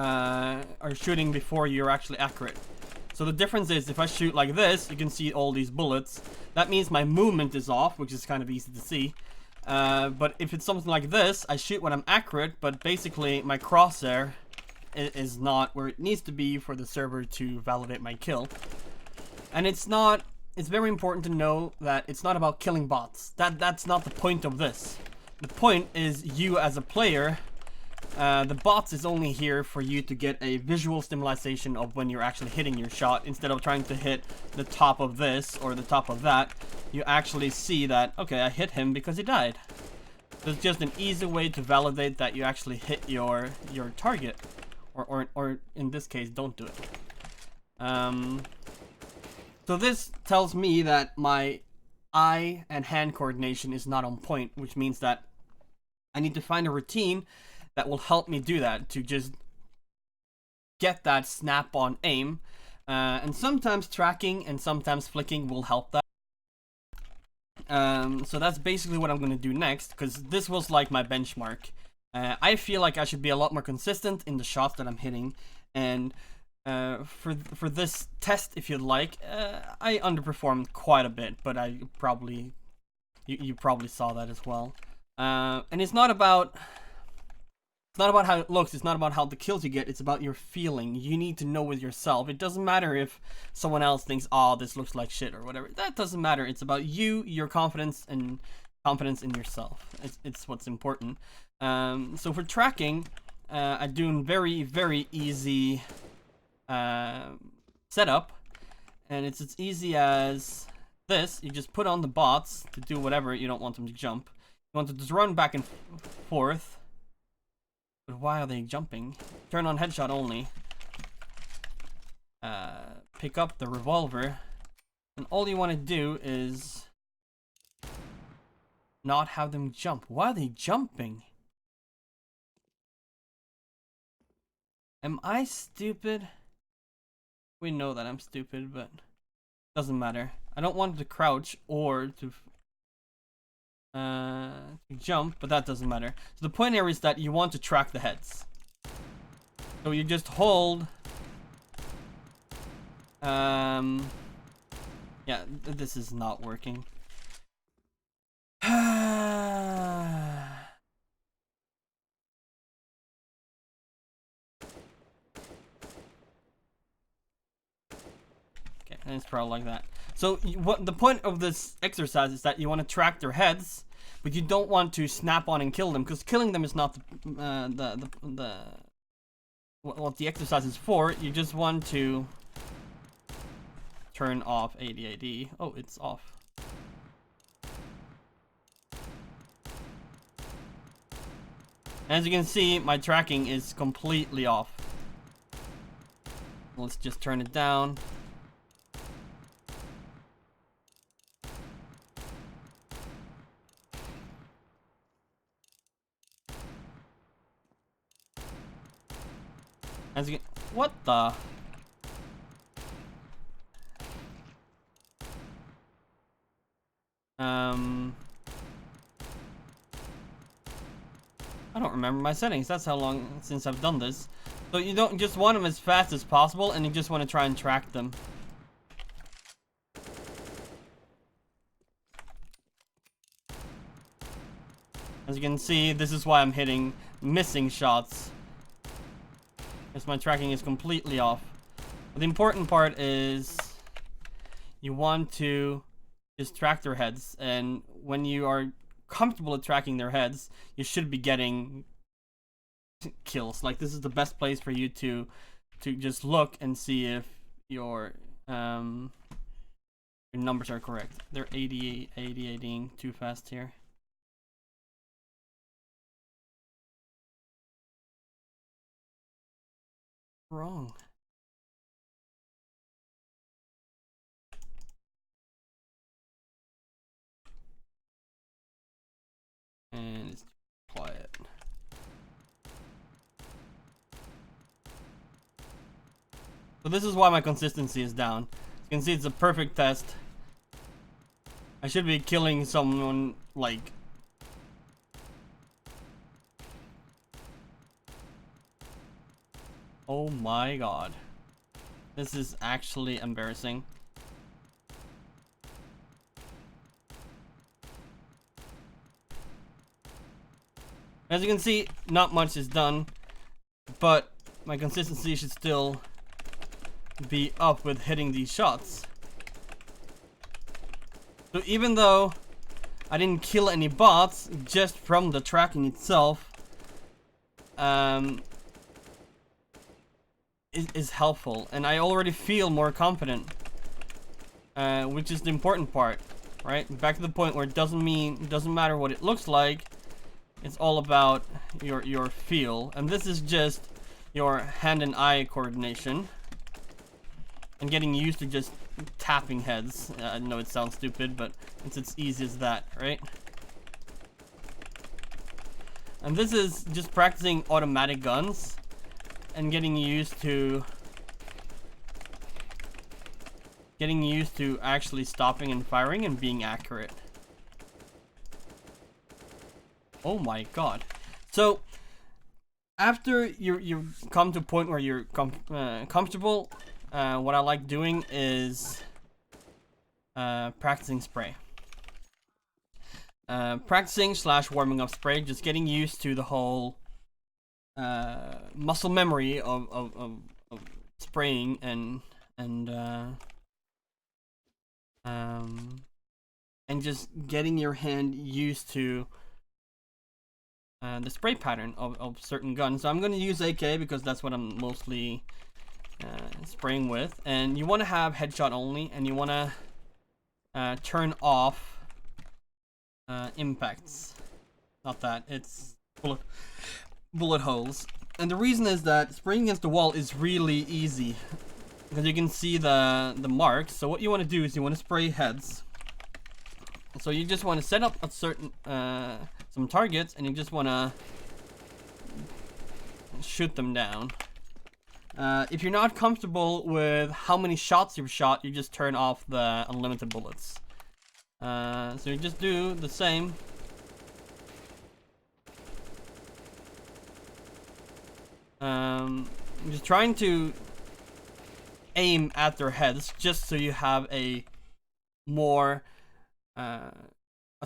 are shooting before you're actually accurate. So the difference is, if I shoot like this, you can see all these bullets. That means my movement is off, which is kind of easy to see. But if it's something like this, I shoot when I'm accurate, but basically my crosshair is not where it needs to be for the server to validate my kill. And it's very important to know that it's not about killing bots. That's not the point of this. The point is you as a player. The bots is only here for you to get a visual stimulation of when you're actually hitting your shot. Instead of trying to hit the top of this or the top of that, you actually see that, okay, I hit him because he died. So it's just an easy way to validate that you actually hit your target. Or in this case, don't do it. So this tells me that my eye and hand coordination is not on point, which means that I need to find a routine that will help me do that, to just get that snap-on aim. And sometimes tracking and sometimes flicking will help that. So that's basically what I'm going to do next, because this was like my benchmark. I feel like I should be a lot more consistent in the shots that I'm hitting. And for this test, if you'd like, I underperformed quite a bit, but you probably saw that as well. And it's not about how it looks, it's not about how the kills you get, it's about your feeling. You need to know with yourself. It doesn't matter if someone else thinks, oh, this looks like shit or whatever. That doesn't matter. It's about you, your confidence, and confidence in yourself. It's what's important. So for tracking, I do a very, very easy setup. And it's as easy as this. You just put on the bots to do whatever. You don't want them to jump. You want them to just run back and forth. But why are they jumping? Turn on headshot only. Pick up the revolver. And all you want to do is not have them jump. Why are they jumping? Am I stupid? We know that I'm stupid, but doesn't matter. I don't want to crouch or to jump, but that doesn't matter. So the point here is that you want to track the heads. So you just hold. Yeah, this is not working. Okay, and it's probably like that. So what the point of this exercise is that you want to track their heads, but you don't want to snap on and kill them, because killing them is not what the exercise is for. You just want to turn off ADAD. Oh, it's off. As you can see, my tracking is completely off. Let's just turn it down. As you can, what the? I don't remember my settings. That's how long since I've done this. So you don't just want them as fast as possible, and you just want to try and track them. As you can see, this is why I'm hitting missing shots, because my tracking is completely off. But the important part is you want to just track their heads, and when you are comfortable at tracking their heads, you should be getting kills. Like, this is the best place for you to just look and see if your numbers are correct. They're 88ing too fast here. Wrong. And it's quiet. So this is why my consistency is down. You can see it's a perfect test. I should be killing someone like Oh my god. This is actually embarrassing. As you can see, not much is done, but my consistency should still be up with hitting these shots. So even though I didn't kill any bots, just from the tracking itself, is helpful, and I already feel more confident, which is the important part, right? Back to the point where it doesn't matter what it looks like. It's all about your feel, and this is just your hand and eye coordination and getting used to just tapping heads. I know it sounds stupid, but it's as easy as that, right? And this is just practicing automatic guns and getting used to actually stopping and firing and being accurate. Oh my god. So after you come to a point where you're comfortable, what I like doing is practicing spray. Practicing / warming up spray, just getting used to the whole muscle memory of spraying and just getting your hand used to the spray pattern of certain guns. So I'm going to use AK because that's what I'm mostly spraying with. And you want to have headshot only, and you want to turn off impacts. Not that, it's bullet holes. And the reason is that spraying against the wall is really easy because you can see the marks. So what you want to do is you want to spray heads. So you just want to set up a certain some targets, and you just want to shoot them down. If you're not comfortable with how many shots you've shot, you just turn off the unlimited bullets. So you just do the same. Just trying to aim at their heads just so you have a more a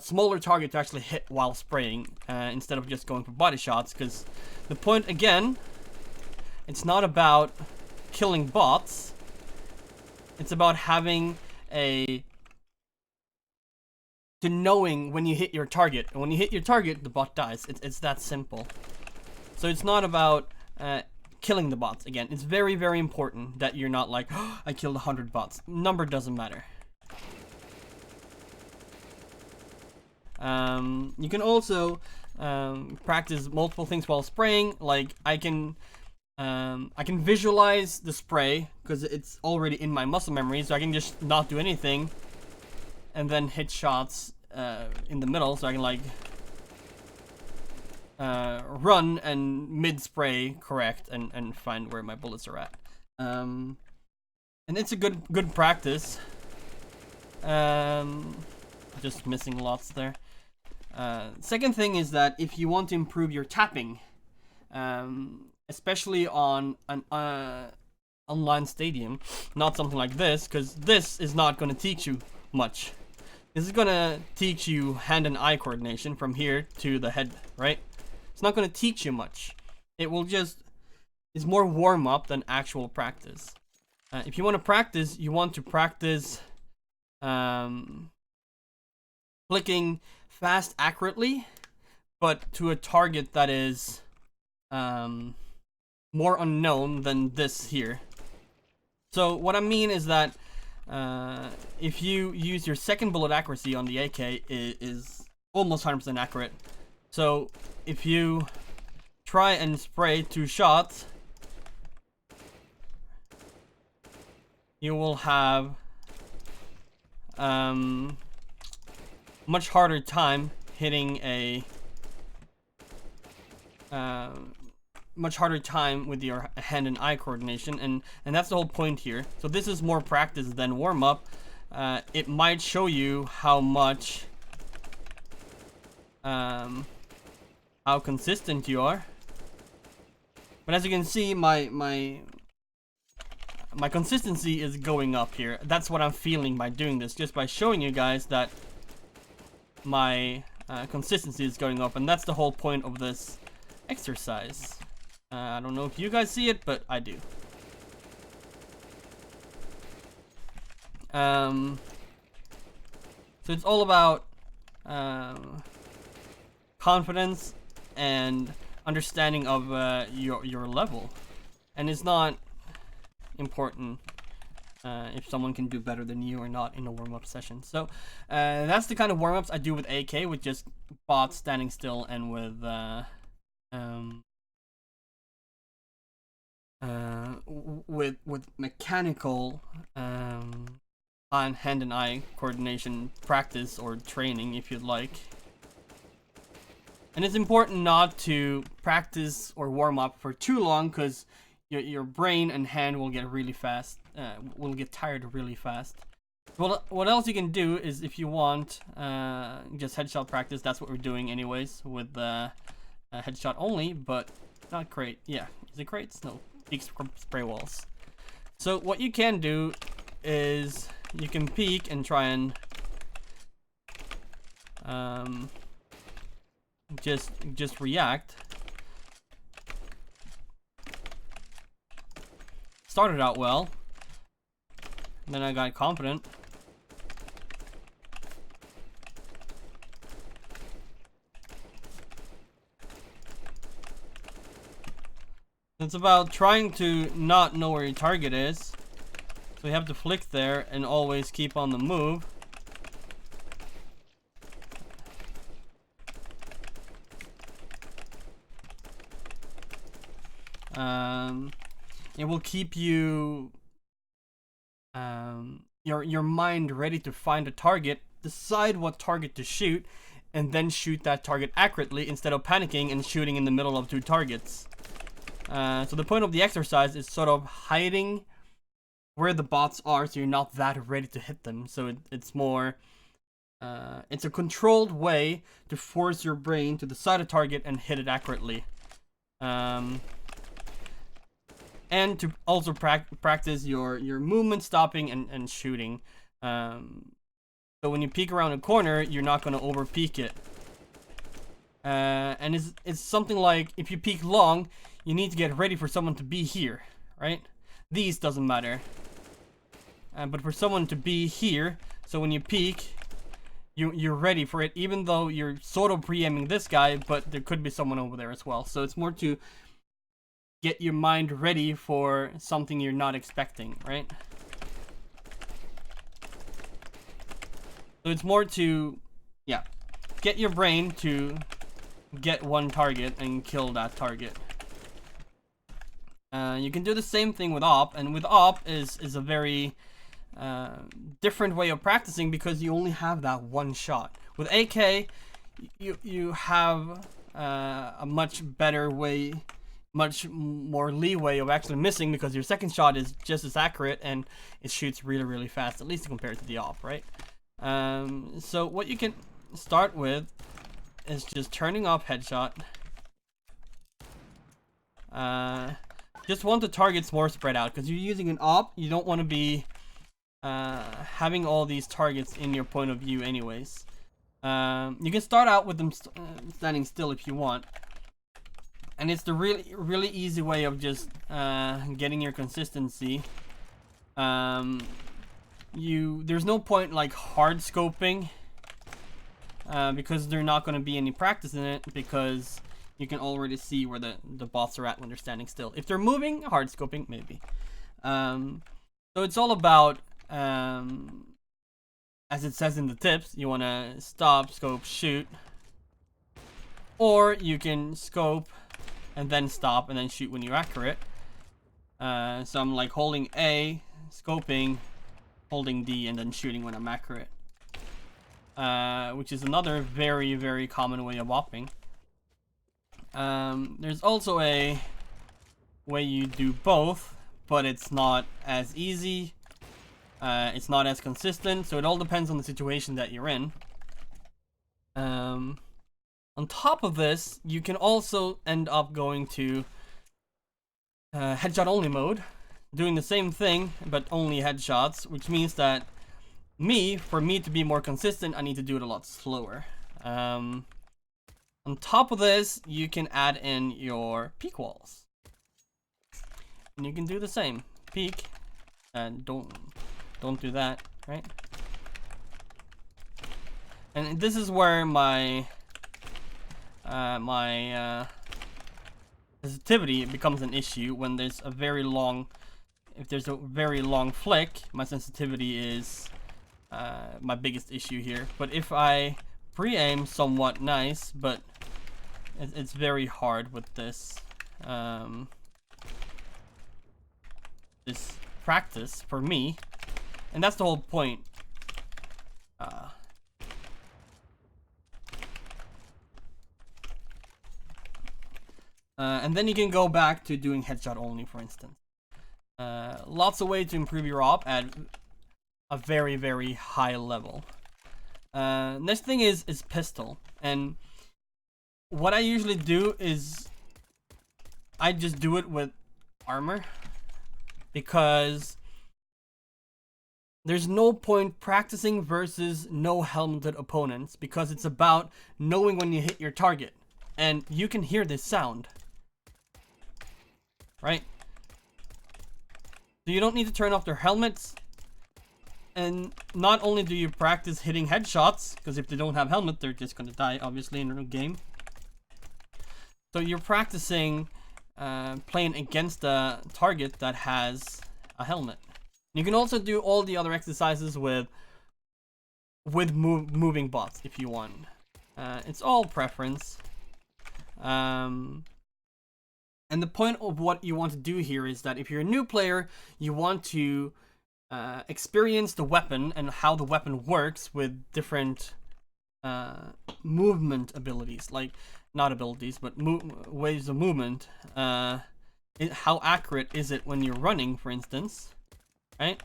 smaller target to actually hit while spraying, instead of just going for body shots. Because the point, again, it's not about killing bots. It's about having knowing when you hit your target, and when you hit your target, the bot dies. It's that simple. So it's not about killing the bots. Again, it's very, very important that you're not like, oh, I killed 100 bots. Number doesn't matter. You can also practice multiple things while spraying. Like I can visualize the spray because it's already in my muscle memory, so I can just not do anything and then hit shots in the middle, so I can like run and mid-spray correct and find where my bullets are at. And it's a good practice. Just missing lots there. Second thing is that if you want to improve your tapping, especially on an online stadium, not something like this, because this is not going to teach you much. This is going to teach you hand and eye coordination from here to the head, right? It's not going to teach you much. It will just, it's more warm up than actual practice. If you want to practice, you want to practice clicking fast accurately, but to a target that is more unknown than this here. So what I mean is that if you use your second bullet accuracy on the AK, it is almost 100% accurate. So if you try and spray 2 shots, you will have much harder time hitting much harder time with your hand and eye coordination, and that's the whole point here. So this is more practice than warm up. It might show you how much how consistent you are, But as you can see, my consistency is going up here. That's what I'm feeling by doing this, just by showing you guys that my consistency is going up, and that's the whole point of this exercise. I don't know if you guys see it, but I do. So it's all about confidence and understanding of your level, and it's not important if someone can do better than you or not in a warm-up session. So that's the kind of warm-ups I do with AK, with just bots standing still, and with mechanical hand and eye coordination practice or training, if you'd like. And it's important not to practice or warm up for too long, because your brain and hand will get really fast, will get tired really fast. Well, what else you can do is, if you want, just headshot practice. That's what we're doing anyways with headshot only, but not crate. Yeah, is it crates? No, peek spray walls. So what you can do is you can peek and try and just react. Started out well, then I got confident. It's about trying to not know where your target is. So you have to flick there and always keep on the move. It will keep you your mind ready to find a target, decide what target to shoot, and then shoot that target accurately instead of panicking and shooting in the middle of two targets. So the point of the exercise is sort of hiding where the bots are, so you're not that ready to hit them. So it's more it's a controlled way to force your brain to decide a target and hit it accurately. And to also practice your movement, stopping, and shooting. So when you peek around a corner, you're not going to over peek it. And it's something like, if you peek long, you need to get ready for someone to be here, right? These doesn't matter. But for someone to be here, so when you peek, you're ready for it, even though you're sort of pre-aiming this guy, but there could be someone over there as well. So it's more to get your mind ready for something you're not expecting, right? So it's more to, yeah, get your brain to get one target and kill that target. You can do the same thing with op, and with op is a very different way of practicing, because you only have that one shot. With AK, you have a much better way, much more leeway of actually missing, because your second shot is just as accurate and it shoots really, really fast, at least compared to the op, right? So what you can start with is just turning off headshot. Just want the targets more spread out, because you're using an op, you don't want to be having all these targets in your point of view anyways. You can start out with them standing still if you want. And it's the really easy way of just getting your consistency. There's no point like hard scoping, because there's not going to be any practice in it, because you can already see where the bots are at when they're standing still. If they're moving, hard scoping maybe. So it's all about, as it says in the tips, you want to stop, scope, shoot, or you can scope and then stop and then shoot when you're accurate. So I'm like holding A, scoping, holding D, and then shooting when I'm accurate. Which is another very, very common way of opping. There's also a way you do both, but it's not as easy. It's not as consistent, so it all depends on the situation that you're in. On top of this, you can also end up going to headshot only mode, doing the same thing but only headshots, which means that for me to be more consistent, I need to do it a lot slower. On top of this, you can add in your peek walls, and you can do the same. Peek, and don't do that, right? And this is where my sensitivity becomes an issue when there's a very long. If there's a very long flick, my sensitivity is my biggest issue here. But if I pre-aim somewhat nice, but it's very hard with this this practice for me, and that's the whole point. And then you can go back to doing headshot only, for instance. Lots of ways to improve your op at a very, very high level. Next thing is pistol, and what I usually do is I just do it with armor, because there's no point practicing versus no helmeted opponents, because it's about knowing when you hit your target, and you can hear this sound, right? So you don't need to turn off their helmets. And not only do you practice hitting headshots, because if they don't have helmet, they're just going to die, obviously, in a game. So you're practicing playing against a target that has a helmet. You can also do all the other exercises with moving bots if you want. It's all preference. And the point of what you want to do here is that if you're a new player, you want to experience the weapon and how the weapon works with different movement abilities, like not abilities, but ways of movement. How accurate is it when you're running, for instance, right?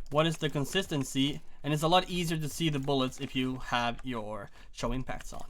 What is the consistency? And it's a lot easier to see the bullets if you have your show impacts on.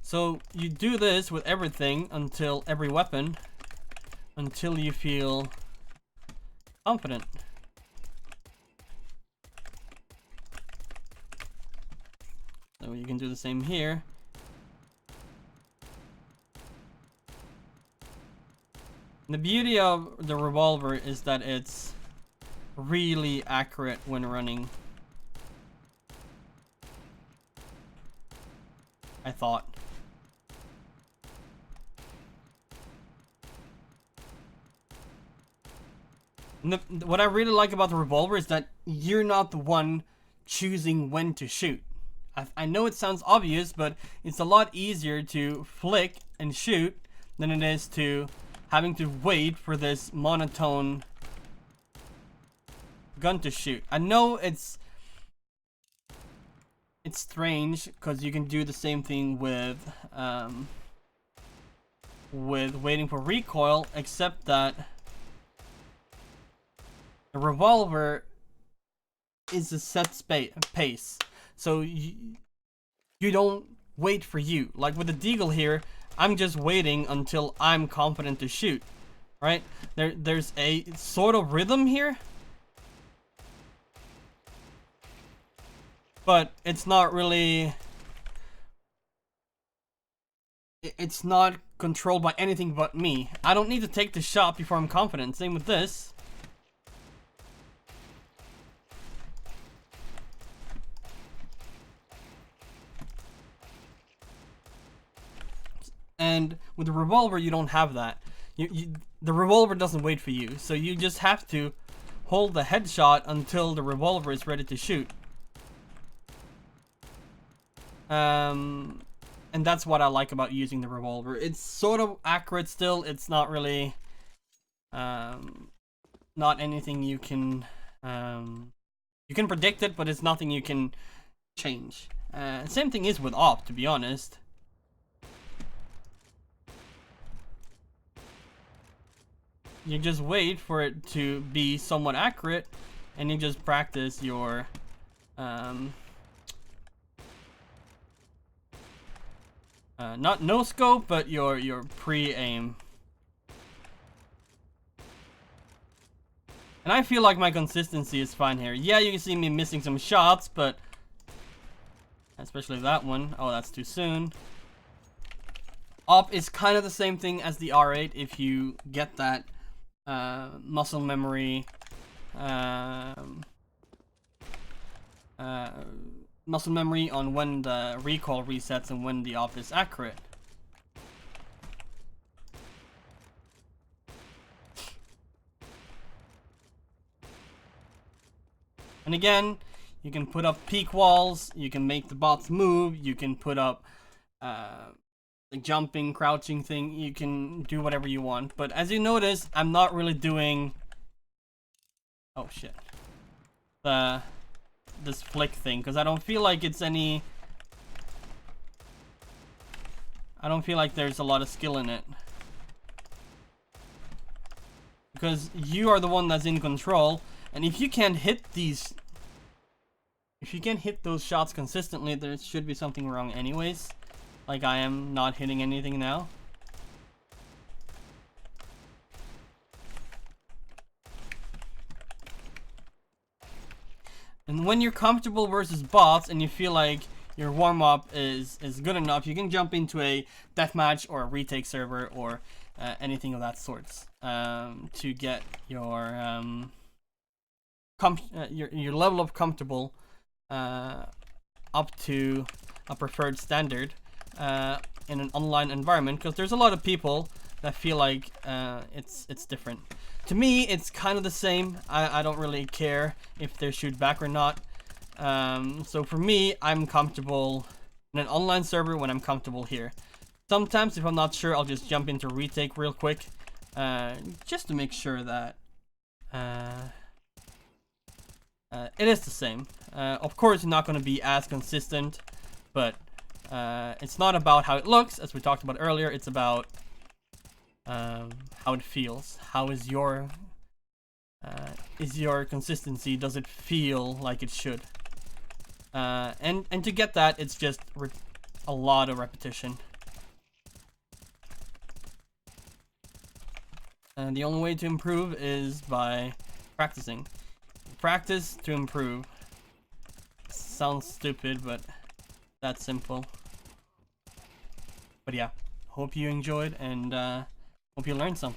So you do this with everything, until every weapon, until you feel confident. So you can do the same here. And the beauty of the revolver is that it's really accurate when running, I thought. What I really like about the revolver is that you're not the one choosing when to shoot. I know it sounds obvious, but it's a lot easier to flick and shoot than it is to having to wait for this monotone gun to shoot. I know it's strange, because you can do the same thing with waiting for recoil, except that the revolver is a set pace. So you don't wait for you. Like with the deagle here, I'm just waiting until I'm confident to shoot, right? There's a sort of rhythm here, but it's not really, it's not controlled by anything but me. I don't need to take the shot before I'm confident. Same with this. And with the revolver, you don't have that. The revolver doesn't wait for you, so you just have to hold the headshot until the revolver is ready to shoot. And that's what I like about using the revolver. It's sort of accurate still. It's not really not anything you can predict it, but it's nothing you can change. Same thing is with op, to be honest. You just wait for it to be somewhat accurate, and you just practice your not no scope, but your pre-aim. And I feel like my consistency is fine here. Yeah, you can see me missing some shots, but especially that one. Oh, that's too soon. Up is kind of the same thing as the R8 if you get that muscle memory. Muscle memory on when the recoil resets and when the op is accurate. And again, you can put up peak walls, you can make the bots move, you can put up the jumping, crouching thing, you can do whatever you want. But as you notice, I'm not really doing... Oh shit. This flick thing, because I don't feel like it's any... I don't feel like there's a lot of skill in it. Because you are the one that's in control, and if you can't hit these... If you can't hit those shots consistently, there should be something wrong anyways. Like I am not hitting anything now. And when you're comfortable versus bots and you feel like your warm-up is good enough, you can jump into a deathmatch or a retake server or anything of that sort to get your level of comfortable up to a preferred standard in an online environment, because there's a lot of people that feel like it's different. To me, it's kind of the same. I don't really care if they shoot back or not. So for me, I'm comfortable in an online server when I'm comfortable here. Sometimes, if I'm not sure, I'll just jump into retake real quick, just to make sure that it is the same. Of course, it's not going to be as consistent, but it's not about how it looks, as we talked about earlier. It's about how it feels. How is your consistency? Does it feel like it should? And to get that, it's just a lot of repetition. And the only way to improve is by practicing. Practice to improve. Sounds stupid, but that's simple. But yeah, hope you enjoyed and hope you learned something.